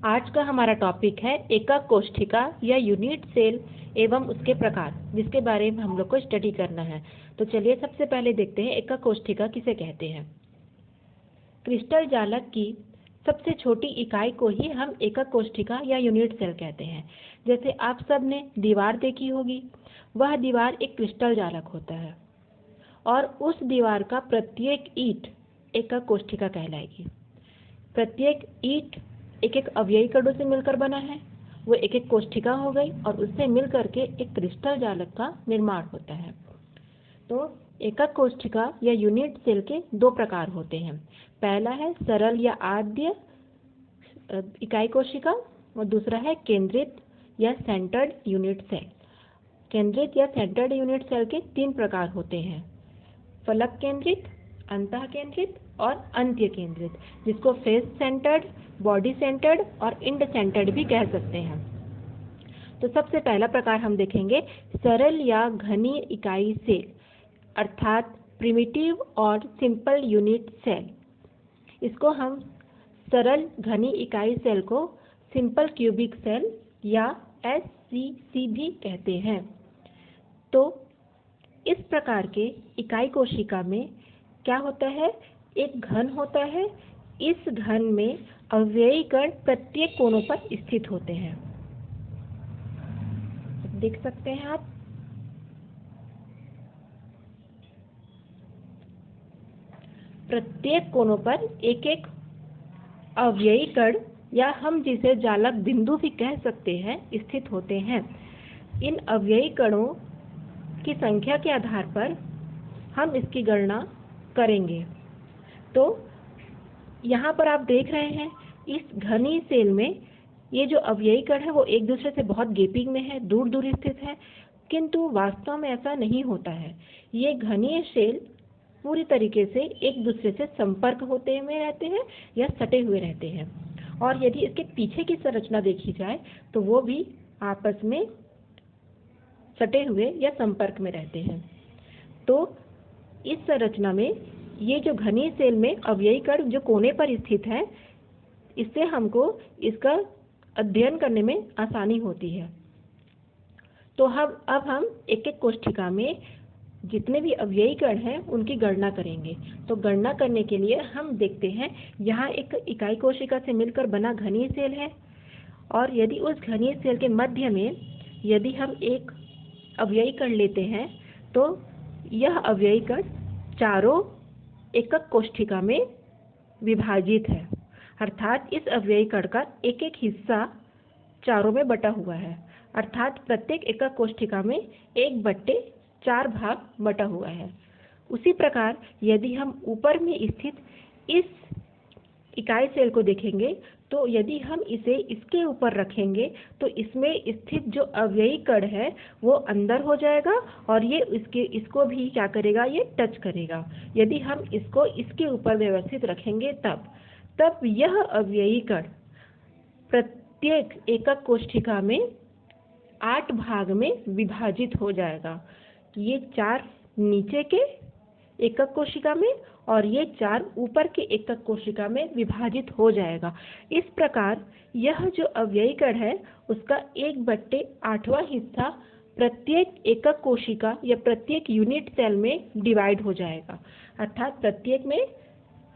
आज का हमारा टॉपिक है एकक कोशिका या यूनिट सेल एवं उसके प्रकार, जिसके बारे में हम लोग को स्टडी करना है। तो चलिए सबसे पहले देखते हैं एकक कोशिका किसे कहते हैं। क्रिस्टल जालक की सबसे छोटी इकाई को ही हम एकक कोशिका या यूनिट सेल कहते हैं। जैसे आप सब ने दीवार देखी होगी, वह दीवार एक क्रिस्टल जालक होता है और उस दीवार का प्रत्येक ईंट एकक कोशिका कहलाएगी। प्रत्येक ईंट एक एक अवयवी कणों से मिलकर बना है, वो एक एक कोशिका हो गई और उससे मिलकर के एक क्रिस्टल जालक का निर्माण होता है। तो एकक कोशिका या यूनिट सेल के दो प्रकार होते हैं। पहला है सरल या आद्य इकाई कोशिका और दूसरा है केंद्रित या सेंटर्ड यूनिट सेल। केंद्रित या सेंटर्ड यूनिट सेल के तीन प्रकार होते हैं: फलक केंद्रित, अंतः केंद्रित और अंत्य केंद्रित, जिसको फेस सेंटर्ड, बॉडी सेंटर्ड और इंड सेंटर्ड भी कह सकते हैं। तो सबसे पहला प्रकार हम देखेंगे सरल या घनी इकाई सेल, अर्थात प्रिमिटिव और सिंपल यूनिट सेल। इसको हम सरल घनी इकाई सेल को सिंपल क्यूबिक सेल या SCC भी कहते हैं। तो इस प्रकार के इकाई कोशिका में क्या होता है, एक घन होता है। इस घन में अवयवी कण प्रत्येक कोनों पर स्थित होते हैं। देख सकते हैं आप। प्रत्येक कोनों पर एक एक अवयवी कण या हम जिसे जालक बिंदु भी कह सकते हैं स्थित होते हैं। इन अवयवी कणों की संख्या के आधार पर हम इसकी गणना करेंगे। तो यहाँ पर आप देख रहे हैं इस घनी सेल में ये जो अवयवी कण है वो एक दूसरे से बहुत गैपिंग में है, दूर दूर स्थित है, किंतु वास्तव में ऐसा नहीं होता है। ये घनी सेल पूरी तरीके से एक दूसरे से संपर्क होते हुए रहते हैं या सटे हुए रहते हैं। और यदि इसके पीछे की संरचना देखी जाए तो वो भी आपस में सटे हुए या संपर्क में रहते हैं। तो इस संरचना में ये जो घनी सेल में अवयवी कण जो कोने पर स्थित है, इससे हमको इसका अध्ययन करने में आसानी होती है। तो अब हम एक एक कोशिका में जितने भी अवयवी कण हैं उनकी गणना करेंगे। तो गणना करने के लिए हम देखते हैं यहाँ एक इकाई कोशिका से मिलकर बना घनी सेल है और यदि उस घनी सेल के मध्य में यदि हम एक अवयवी कण लेते हैं तो यह अवयवी कण चारों एकक कोशिका में विभाजित है, अर्थात इस अवयवी कण का एक एक हिस्सा चारों में बटा हुआ है, अर्थात प्रत्येक एकक कोशिका में 1/4 भाग बटा हुआ है। उसी प्रकार यदि हम ऊपर में स्थित इस इकाई सेल को देखेंगे तो यदि हम इसे इसके ऊपर रखेंगे तो इसमें स्थित जो अवयवी कण है वो अंदर हो जाएगा और ये इसको भी क्या करेगा, ये टच करेगा। यदि हम इसको इसके ऊपर व्यवस्थित रखेंगे तब यह अवयवी कण प्रत्येक एकक कोशिका में 8 भाग में विभाजित हो जाएगा। ये 4 नीचे के एकक कोशिका में और ये 4 ऊपर के एकक कोशिका में विभाजित हो जाएगा। इस प्रकार यह जो अवयवी कण है उसका 1/8वां हिस्सा प्रत्येक एकक कोशिका या प्रत्येक यूनिट सेल में डिवाइड हो जाएगा, अर्थात प्रत्येक में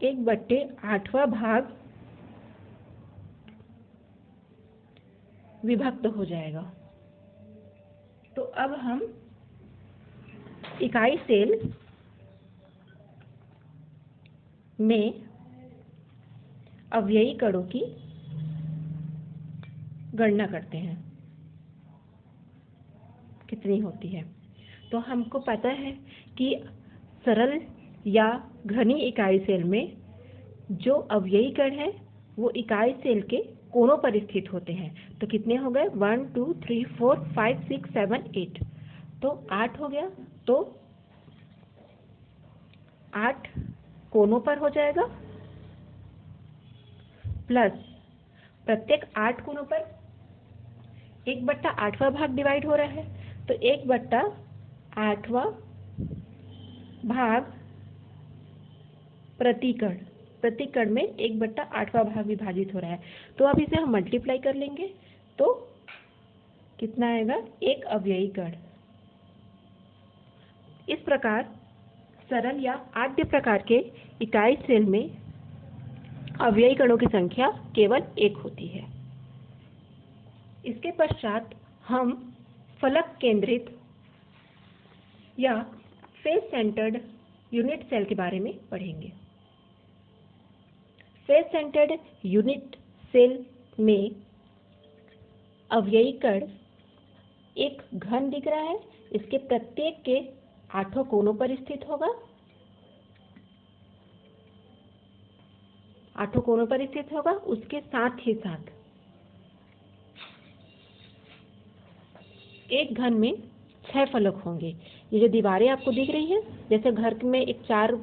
1/8वां भाग विभक्त हो जाएगा। तो अब हम इकाई सेल में अवयवी कणों की गणना करते हैं कितनी होती है। तो हमको पता है कि सरल या घनी इकाई सेल में जो अवयवी कण है वो इकाई सेल के कोनों पर स्थित होते हैं। तो कितने हो गए, 1 2 3 4 5 6 7 8, तो 8 हो गया। तो 8 कोनों पर हो जाएगा प्लस प्रत्येक 8 कोनों पर 1/8वां भाग डिवाइड हो रहा है, तो 1/8वां भाग प्रति कण प्रति कण में 1/8वां भाग विभाजित हो रहा है। तो अब इसे हम मल्टीप्लाई कर लेंगे तो कितना आएगा, एक अवयवी कण। इस प्रकार सरल या आद्य प्रकार के इकाई सेल में अवयवी कणों की संख्या केवल 1 होती है। इसके पश्चात हम फलक केंद्रित या फेस सेंटर्ड यूनिट सेल के बारे में पढ़ेंगे। फेस सेंटर्ड यूनिट सेल में अवयवी कण एक घन दिख रहा है, इसके प्रत्येक के 8 कोनों पर स्थित होगा, 8 कोनों पर स्थित होगा। उसके साथ ही साथ एक घन में 6 फलक होंगे। ये जो दीवारें आपको दिख रही हैं, जैसे घर में एक 4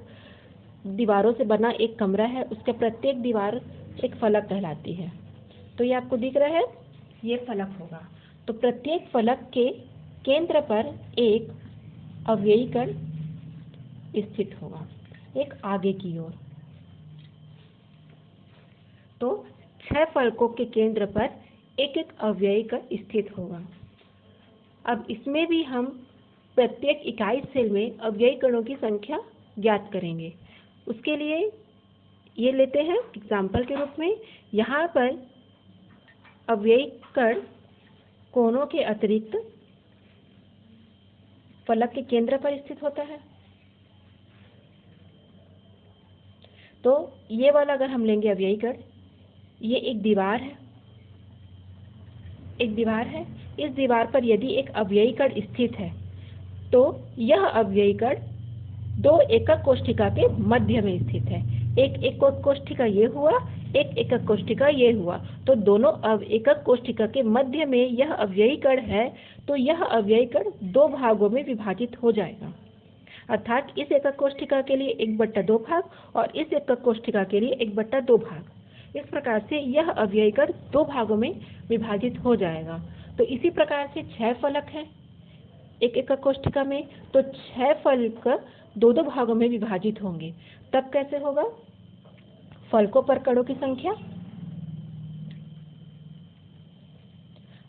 दीवारों से बना एक कमरा है, उसके प्रत्येक दीवार एक फलक कहलाती है। तो ये आपको दिख रहा है, ये फलक होगा। तो प्रत्येक फलक के केंद्र पर एक अवयवी कण स्थित होगा, एक आगे की ओर। तो 6 फलकों के केंद्र पर एक एक अवयवी कण स्थित होगा। अब इसमें भी हम प्रत्येक इकाई सेल में अवयवी कणों की संख्या ज्ञात करेंगे। उसके लिए ये लेते हैं एग्जाम्पल के रूप में, यहाँ पर अवयवी कण कोनों के अतिरिक्त फलक के केंद्र पर स्थित होता है। तो ये वाला अगर हम लेंगे अवयवी कण, ये एक दीवार है, एक दीवार है। इस दीवार पर यदि एक अवयवी कण स्थित है तो यह अवयवी कण 2 एकक कोष्ठिका के मध्य में स्थित है। एक एकक कोष्ठिका ये हुआ, एक एकक कोष्ठिका ये हुआ। तो दोनों एकक कोष्ठिका के मध्य में यह अवयवी कण है, तो यह अवयवी कण 2 भागों में विभाजित हो जाएगा। अर्थात इस एकक कोष्ठिका के लिए 1/2 भाग और इस एकक कोष्ठिका के लिए 1/2 भाग। इस प्रकार से यह अवयवी कण 2 भागों में विभाजित हो जाएगा। तो इसी प्रकार से 6 फलक हैं एक एकक कोष्ठिका में, तो 6 फलक 2-2 भागों में विभाजित होंगे। तब कैसे होगा, फलकों पर कणों की संख्या,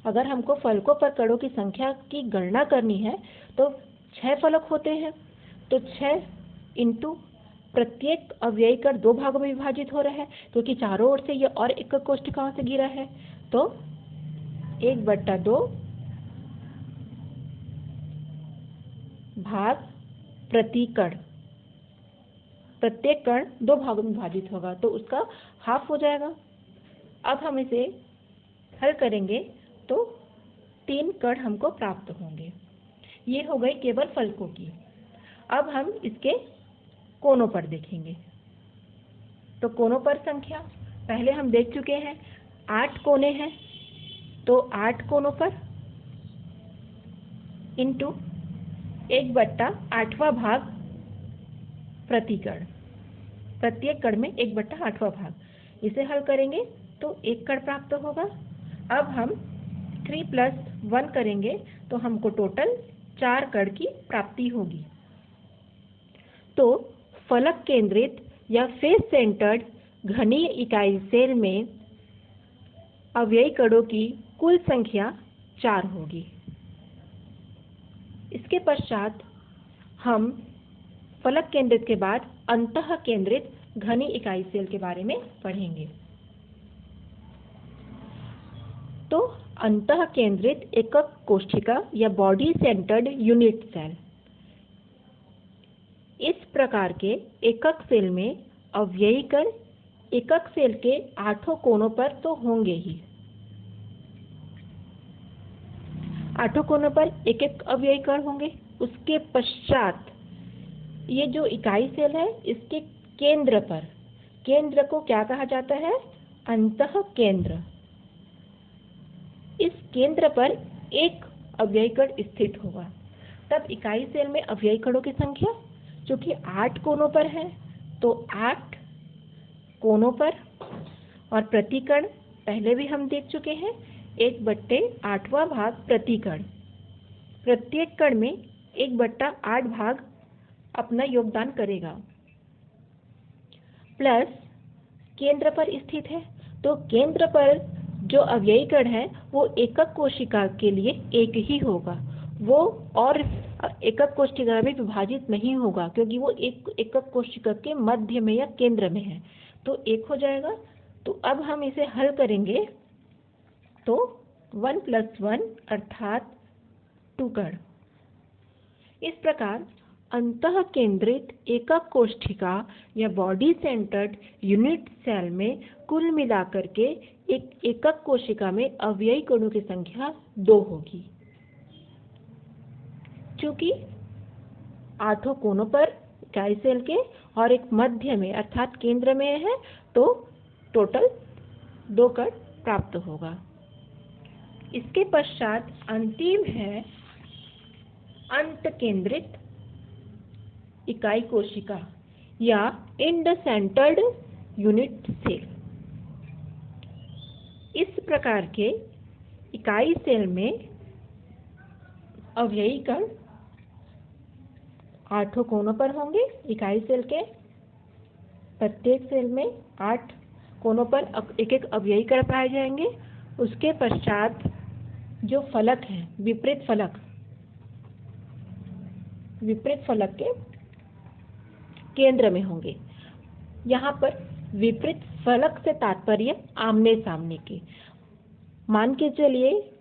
अगर हमको फलकों पर कणों की संख्या की गणना करनी है तो 6 फलक होते हैं, तो 6 इंटू प्रत्येक अवयवी कण 2 भागों में विभाजित हो रहा है, क्योंकि चारों ओर से ये और एकक कोष्ठिकाओं से घिरा है। तो 1/2 भाग प्रति कण, प्रत्येक कण 2 भागों में विभाजित होगा, तो उसका हाफ हो जाएगा। अब हम इसे हल करेंगे तो 3 कण हमको प्राप्त होंगे। ये हो गई केवल फलकों की। अब हम इसके कोनों पर देखेंगे। तो कोनों पर संख्या पहले हम देख चुके हैं, 8 कोने हैं। तो 8 कोनों पर इंटू 1/8वां भाग प्रति कण, प्रत्येक कण में 1/8वां भाग। इसे हल करेंगे तो 1 कण प्राप्त होगा। अब हम 3 + 1 करेंगे तो हमको टोटल 4 कण की प्राप्ति होगी। तो फलक केंद्रित या फेस सेंटर्ड घनीय इकाई सेल में अवयवी कणों की कुल संख्या 4 होगी। इसके पश्चात हम फलक केंद्रित के बाद अंतः केंद्रित घनी इकाई सेल के बारे में पढ़ेंगे। तो अंतः केंद्रित एकक कोशिका या बॉडी सेंटर्ड यूनिट सेल, इस प्रकार के एकक सेल में अवयवी कण एकक सेल के 8 कोनों पर तो होंगे ही। 8 कोनों पर एक एक अवयवी कण होंगे। उसके पश्चात ये जो इकाई सेल है, इसके केंद्र पर, केंद्र को क्या कहा जाता है, अंतः केंद्र। इस केंद्र पर एक अवयवी कण स्थित होगा। तब इकाई सेल में अवयवी कणों की संख्या, चूंकि 8 कोनों पर है तो 8 कोनों पर, और प्रति कण पहले भी हम देख चुके हैं 1/8वां भाग प्रति कण। प्रत्येक कण में 1/8 भाग अपना योगदान करेगा, प्लस केंद्र पर स्थित है। तो केंद्र पर जो अवयवी कण है वो एकक कोशिका के लिए एक ही होगा, वो और एकक कोशिका में विभाजित नहीं होगा, क्योंकि वो एक एकक कोशिका के मध्य में या केंद्र में है, तो एक हो जाएगा। तो अब हम इसे हल करेंगे तो 1 + 1 अर्थात 2 कण। इस प्रकार अंतः केंद्रित एकक कोशिका या बॉडी सेंटर्ड यूनिट सेल में कुल मिलाकर के एक एकक कोशिका में अवयवी कणों की संख्या 2 होगी। चूंकि 8 कोनों पर इकाई सेल के और एक मध्य में अर्थात केंद्र में है, तो टोटल 2 कण प्राप्त होगा। इसके पश्चात अंतिम है अंत केंद्रित इकाई कोशिका या इंड सेंटर्ड यूनिट सेल। इस प्रकार के इकाई सेल में अवयवी कण 8 कोनों पर होंगे। इकाई सेल के प्रत्येक सेल में 8 कोनों पर एक एक अवयवी कण पाए जाएंगे। उसके पश्चात जो फलक है, विपरीत फलक के केंद्र में होंगे। यहाँ पर विपरीत फलक से तात्पर्य आमने सामने की। मान के चलिए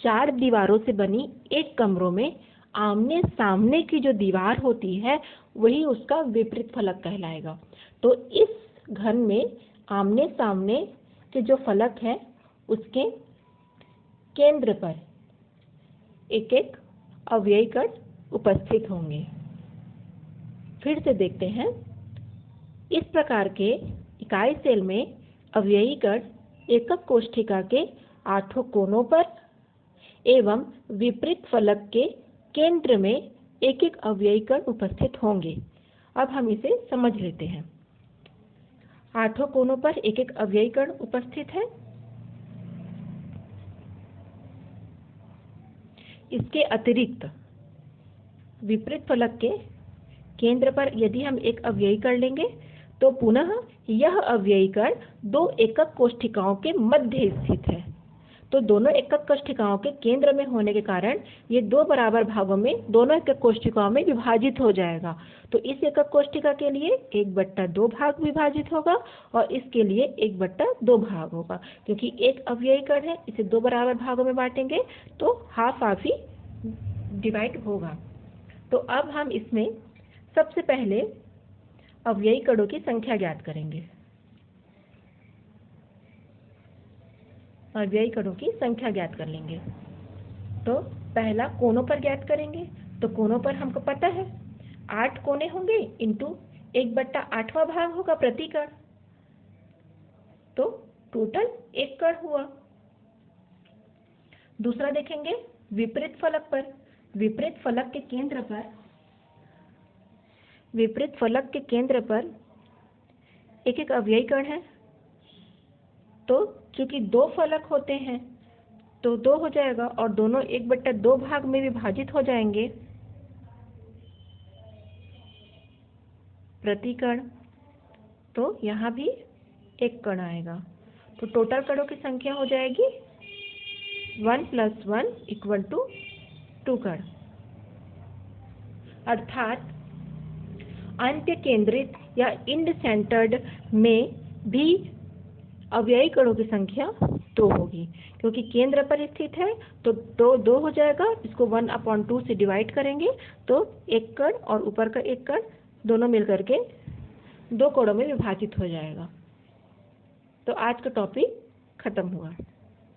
4 दीवारों से बनी एक कमरों में आमने सामने की जो दीवार होती है वही उसका विपरीत फलक कहलाएगा। तो इस घन में आमने सामने के जो फलक है उसके केंद्र पर एक एक अवयवी कण उपस्थित होंगे। फिर से देखते हैं, इस प्रकार के इकाई सेल में अवयवी कण एकक कोशिका के 8 कोनों पर एवं विपरीत फलक के केंद्र में एक एक अवयवी कण उपस्थित होंगे। अब हम इसे समझ लेते हैं। 8 कोनों पर एक एक अवयवी कण उपस्थित है। इसके अतिरिक्त विपरीत फलक के केंद्र पर यदि हम एक अवयवी कण लेंगे तो पुनः यह अवयवी कण 2 एकक कोशिकाओं के मध्य स्थित है। तो दोनों एकक कोशिकाओं के केंद्र में होने के कारण ये 2 बराबर भागों में दोनों एकक कोशिकाओं में विभाजित हो जाएगा। तो इस एकक कोशिका के लिए 1/2 भाग विभाजित होगा और इसके लिए 1/2 भाग होगा। क्योंकि एक अवयवी कण है, इसे 2 बराबर भागों में बांटेंगे तो हाफ ही डिवाइड होगा। तो अब हम इसमें सबसे पहले अवयवी कणों की संख्या ज्ञात करेंगे। अवयवी कणों की संख्या ज्ञात कर लेंगे। तो पहला कोनों पर ज्ञात करेंगे। तो कोनों पर हमको पता है 8 कोने होंगे इंटू 1/8वां भाग होगा प्रति कण, तो टोटल 1 कण हुआ। दूसरा देखेंगे विपरीत फलक पर। विपरीत फलक के केंद्र पर एक एक अवयवी कण है। तो चूंकि 2 फलक होते हैं तो 2 हो जाएगा और दोनों 1/2 भाग में विभाजित हो जाएंगे प्रति कण। तो यहाँ भी 1 कण आएगा। तो टोटल कणों की संख्या हो जाएगी 1 + 1 = 2 कण। अर्थात अंत्य केंद्रित या इंड सेंटर्ड में भी अवयवी कणों की संख्या 2 होगी। क्योंकि केंद्र पर स्थित है तो 2 हो जाएगा। इसको 1/2 से डिवाइड करेंगे तो 1 कण और ऊपर का 1 कण दोनों मिलकर के 2 कणों में विभाजित हो जाएगा। तो आज का टॉपिक खत्म हुआ।